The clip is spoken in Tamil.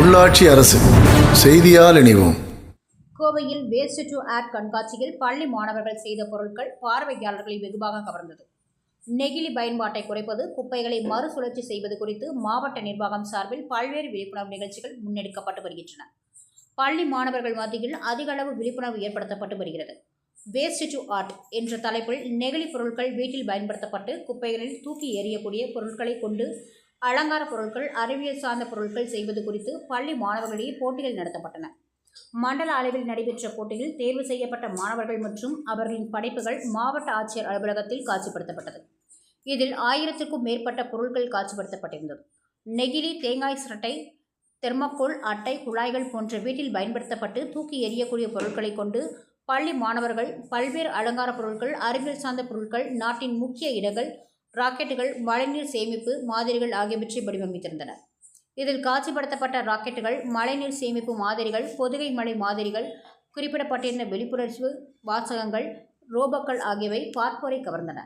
உள்ளாட்சி அரசு செய்தியால் இணைவோம். கோவையில் வேஸ்ட் டு ஆர்ட் கண்காட்சியில் பள்ளி மாணவர்கள் செய்த பொருட்கள் பார்வையாளர்களை வெகுவாக கவர்ந்தது. நெகிழி பயன்பாட்டை குறைப்பது, குப்பைகளை மறுசுழற்சி செய்வது குறித்து மாவட்ட நிர்வாகம் சார்பில் பல்வேறு விழிப்புணர்வு நிகழ்ச்சிகள் முன்னெடுக்கப்பட்டு வருகின்றன. பள்ளி மாணவர்கள் மத்தியில் அதிக அளவு விழிப்புணர்வு ஏற்படுத்தப்பட்டு வருகிறது. வேஸ்ட் டு ஆர்ட் என்ற தலைப்பில் நெகிழி பொருட்கள் வீட்டில் பயன்படுத்தப்பட்டு குப்பைகளில் தூக்கி எறியக்கூடிய பொருட்களை கொண்டு அலங்கார பொருட்கள், அறிவியல் சார்ந்த பொருட்கள் செய்வது குறித்து பள்ளி மாணவர்களிடையே போட்டிகள் நடத்தப்பட்டன. மண்டல அளவில் நடைபெற்ற போட்டியில் தேர்வு செய்யப்பட்ட மாணவர்கள் மற்றும் அவர்களின் படைப்புகள் மாவட்ட ஆட்சியர் அலுவலகத்தில் காட்சிப்படுத்தப்பட்டது. இதில் 1000க்கும் மேற்பட்ட பொருட்கள் காட்சிப்படுத்தப்பட்டிருந்தது. நெகிழி, தேங்காய் சிரட்டை, தெர்மோகோல், அட்டை, குழாய்கள் போன்ற வீட்டில் பயன்படுத்தப்பட்டு தூக்கி எறியக்கூடிய பொருட்களை கொண்டு பள்ளி மாணவர்கள் பல்வேறு அலங்கார பொருட்கள், அறிவியல் சார்ந்த பொருட்கள், நாட்டின் முக்கிய இடங்கள், ராக்கெட்டுகள், மழைநீர் சேமிப்பு மாதிரிகள் ஆகியவற்றை வடிவமைத்திருந்தனர். இதில் காட்சிப்படுத்தப்பட்ட ராக்கெட்டுகள், மழைநீர் சேமிப்பு மாதிரிகள், பொதுகை மழை மாதிரிகள், குறிப்பிடப்பட்டிருந்த விழிப்புணர்வு வாசகங்கள், ரோபோக்கள் ஆகியவை பார்ப்போரை கவர்ந்தன.